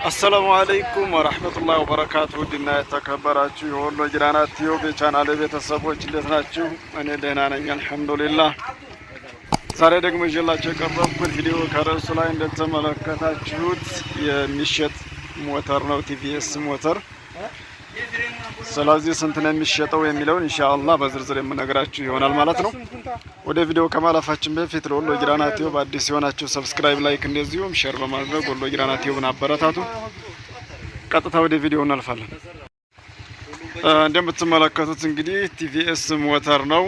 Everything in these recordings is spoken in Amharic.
አሰላሙ አለይኩም ወራህመቱላሂ ወበረካቱሁ። ድና የተከበራችሁ የወሎ ጊራና ቲዩብ ቻናል ቤተሰቦች እንዴት ናችሁ? እኔ ደህና ነኝ አልሐምዱሊላህ። ዛሬ ደግሞ ይዤላችሁ የቀረብኩት ቪዲዮ ከርዕሱ ላይ እንደተመለከታችሁት የሚሸጥ ሞተር ነው፣ ቲቪኤስ ሞተር። ስለዚህ ስንት ነው የሚሸጠው የሚለውን ኢንሻአላህ በዝርዝር የምነግራችሁ ይሆናል ማለት ነው። ወደ ቪዲዮ ከማለፋችን በፊት ለወሎ ጊራና ቲዩብ አዲስ የሆናችሁ ሰብስክራይብ፣ ላይክ እንደዚሁም ሼር በማድረግ ወሎ ጊራና ቲዩብን አበረታቱ። ቀጥታ ወደ ቪዲዮ እናልፋለን። እንደምትመለከቱት እንግዲህ ቲቪኤስ ሞተር ነው።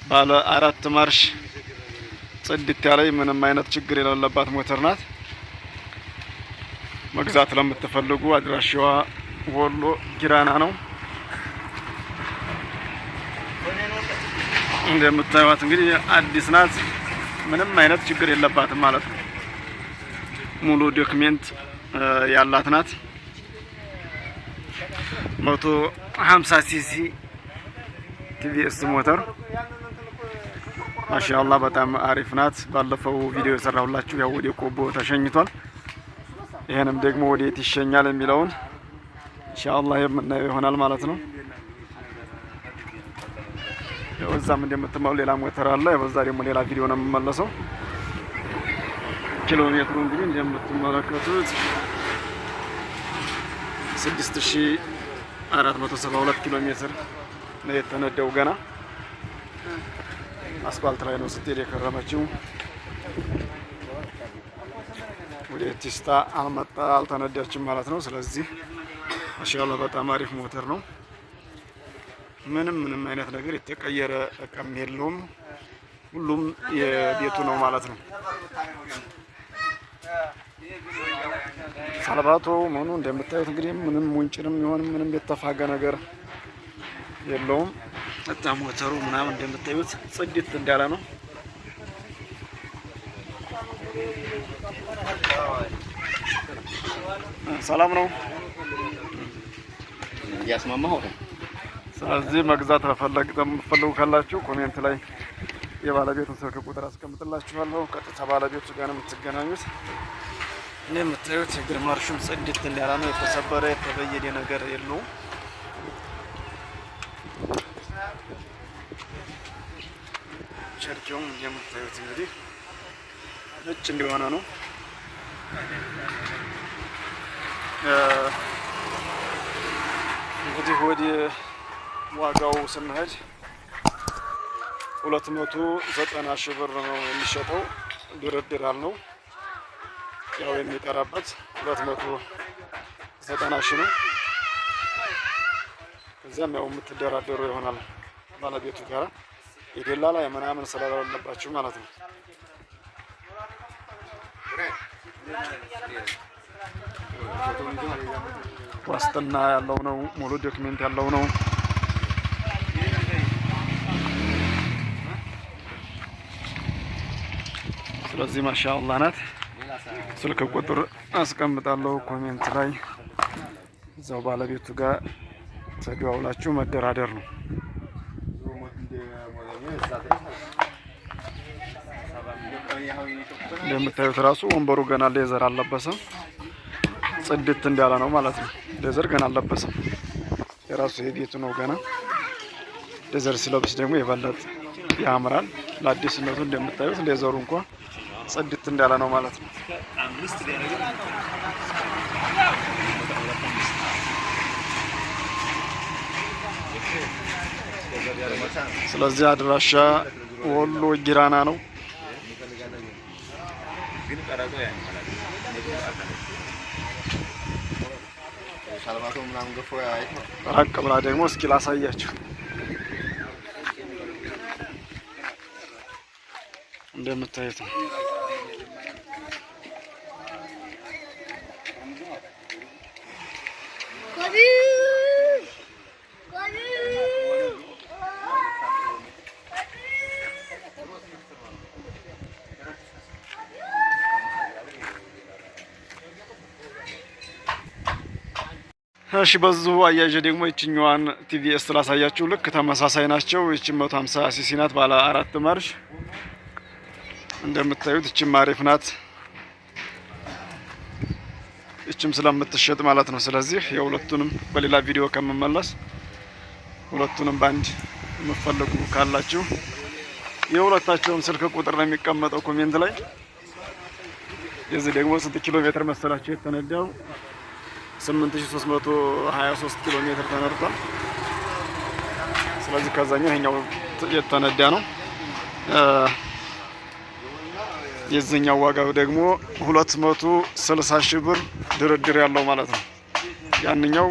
ባለ 4 ማርሽ ጽድት ያለ ምንም አይነት ችግር የሌለባት ሞተር ናት። መግዛት ለምትፈልጉ አድራሻዋ ወሎ ጊራና ነው። እንደምታዩት እንግዲህ አዲስ ናት፣ ምንም አይነት ችግር የለባትም ማለት ነው። ሙሉ ዶክሜንት ያላት ናት። 150 ሲሲ ቲቪኤስ ሞተር ማሻአላህ በጣም አሪፍ ናት። ባለፈው ቪዲዮ የሰራሁላችሁ ያው ወደ ቆቦ ተሸኝቷል። ይሄንም ደግሞ ወዴት ይሸኛል የሚለውን ኢንሻአላህ የምናየው ይሆናል ማለት ነው። ያው እዛም እንደምትማው ሌላ ሞተር አለ። በዛ ደግሞ ሌላ ቪዲዮ ነው የምመለሰው። ኪሎ ሜትሩ እንግዲህ እንደምትመለከቱት 6472 ኪሎ ሜትር ነው የተነዳው። ገና አስፋልት ላይ ነው ስትሄድ የከረመችው። ወደ ቲስታ አልተነዳችም ማለት ነው። ስለዚህ ማሻአላህ በጣም አሪፍ ሞተር ነው። ምንም አይነት ነገር የተቀየረ እቃም የለውም። ሁሉም የቤቱ ነው ማለት ነው። ሳልባቶ ምኑ እንደምታዩት እንግዲህ ምንም ሙንጭንም ይሆን ምንም የተፋገ ነገር የለውም። በጣም ሞተሩ ምናምን እንደምታዩት ጽድት እንዳለ ነው። ሰላም ነው ያስማማው። ስለዚህ መግዛት ለምትፈልጉ ካላችሁ ኮሜንት ላይ የባለቤቱን ስልክ ቁጥር አስቀምጥላችኋለሁ። ቀጥታ ባለቤቱ ጋር ነው የምትገናኙት። እንደምታዩት የእግር ማርሹም ጽድት እንዳለ ነው። የተሰበረ የተበየደ ነገር የለውም። ቸርኪውም እንደምታዩት እንግዲህ ነጭ እንደሆነ ነው። እንግዲህ ወደ ዋጋው ስንሄድ 290 ሺህ ብር ነው የሚሸጠው። ድርድር አለው። ያው የሚጠራበት 290 ሺህ ነው። እዚያም ያው የምትደራደሩ ይሆናል ባለቤቱ ጋር የደላላ ምናምን ስለሌለባችሁ ማለት ነው። ዋስትና ያለው ነው። ሙሉ ዶክሜንት ያለው ነው። ስለዚህ ማሻአላህ ናት። ስልክ ቁጥር አስቀምጣለሁ ኮሜንት ላይ። እዛው ባለቤቱ ጋር ተደዋውላችሁ መደራደር ነው። እንደምታዩት ራሱ ወንበሩ ገና ሌዘር አልለበሰም። ጽድት እንዳለ ነው ማለት ነው። ሌዘር ገና አልለበሰም። የራሱ የቤቱ ነው ገና። ሌዘር ሲለብስ ደግሞ የበለጠ ያምራል። ለአዲስነቱ እንደምታዩት ሌዘሩ እንኳን ጽድት እንዳለ ነው ማለት ነው። ስለዚህ አድራሻ ወሎ ጊራና ነው። ራቅ ብላ ደግሞ እስኪ ላሳያችሁ። እንደምታዩት ነው። እሺ በዚሁ አያይዤ ደግሞ ይችኛዋን ቲቪኤስ ላሳያችሁ። ልክ ተመሳሳይ ናቸው። ይቺ 150 ሲሲ ናት፣ ባለ 4 ማርሽ እንደምታዩት። ይቺ አሪፍ ናት። ይችም ስለምትሸጥ ማለት ነው። ስለዚህ የሁለቱንም በሌላ ቪዲዮ ከመመለስ ሁለቱንም ባንድ የምትፈልጉ ካላችሁ የሁለታቸውን ስልክ ቁጥር ነው የሚቀመጠው ኮሜንት ላይ። የዚህ ደግሞ ስንት ኪሎ ሜትር መሰላችሁ የተነዳው? 8323 ኪሎ ሜትር ተነድቷል። ስለዚህ ከዛኛው ይሄኛው የተነዳ ነው። የዚህኛው ዋጋው ደግሞ 260 ሺህ ብር ድርድር ያለው ማለት ነው። ያንኛው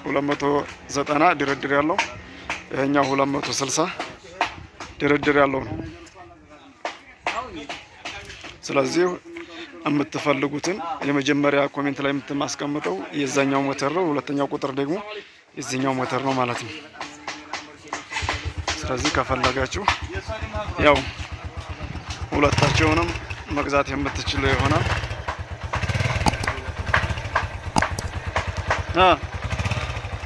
290 ድርድር ያለው፣ ይሄኛው 260 ድርድር ያለው ነው። ስለዚህ የምትፈልጉትን የመጀመሪያ ኮሜንት ላይ የምትማስቀምጠው የዛኛው ሞተር ነው። ሁለተኛው ቁጥር ደግሞ የዚህኛው ሞተር ነው ማለት ነው። ስለዚህ ከፈለጋችሁ ያው ሁለታቸውንም መግዛት የምትችሉ ይሆናል።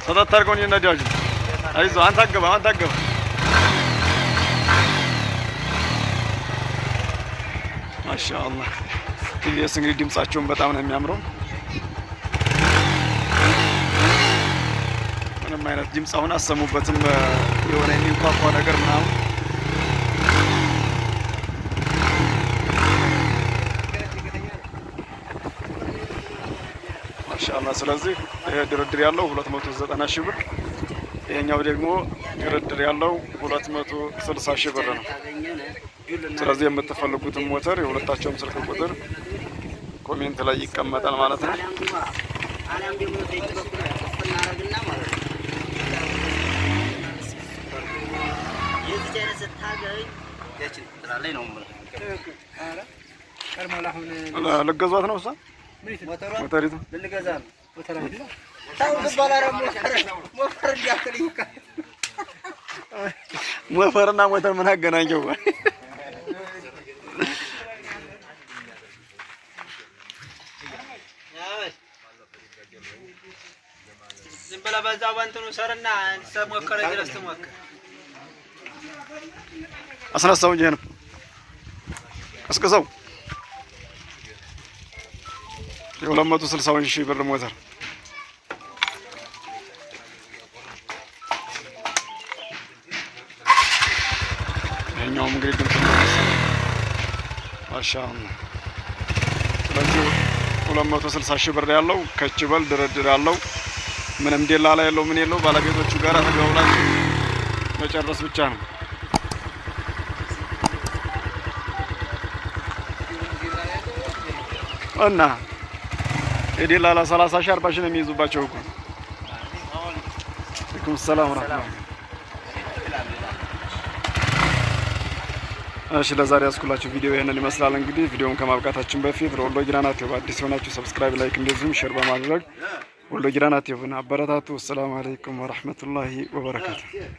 ሰጣት አድርገውን ይነዳጁ። አይዞህ አንተ አገባ ማሻአላህ። ቲቪኤስ እንግዲህ ድምጻቸውን በጣም ነው የሚያምረው። ምንም አይነት ድምጽ አሁን አሰሙበትም የሆነ የሚንኳኳ ነገር ምናምን ማሻአላህ። ስለዚህ ይሄ ድርድር ያለው 290 ሺህ ብር፣ ይሄኛው ደግሞ ድርድር ያለው 260 ሺህ ብር ነው። ስለዚህ የምትፈልጉትን ሞተር የሁለታቸውም ስልክ ቁጥር ኮሜንት ላይ ይቀመጣል ማለት ነው። ልገዟት ነው እሷ ሞተሪቱ ሞፈርና ሞተር ምን አገናኘው? ዝም ብለህ በዛው በእንትኑ ሰርና ሞከረ ድረስ ትሞክር። አስነሳው እንጂ ነው አስቀሰው። የ260 ሺህ ብር ሞተር ይሄኛውም እንግዲህ ድምጽ ነው ማሻአላህ። ስለዚህ 260 ሺህ ብር ያለው ከችበል ድርድር ያለው ምንም ደላላ ያለው ምን የለው ባለቤቶቹ ጋር ተገውላችሁ መጨረስ ብቻ ነው። እና የደላላ 30 ሺህ 40 ሺህ ነው የሚይዙባቸው እኮ። ወአለይኩም ሰላም ወራህመቱላህ። እሺ ለዛሬ ያስኩላችሁ ቪዲዮ ይሄንን ይመስላል። እንግዲህ ቪዲዮውን ከማብቃታችን በፊት ለወሎ ጊራና ቲዩብ አዲስ የሆናችሁ ሰብስክራይብ፣ ላይክ እንደዚሁም ሼር በማድረግ ወሎ ጊራና ቲዩብን አበረታቱ። ሰላም አለይኩም ወራህመቱላሂ ወበረካቱ።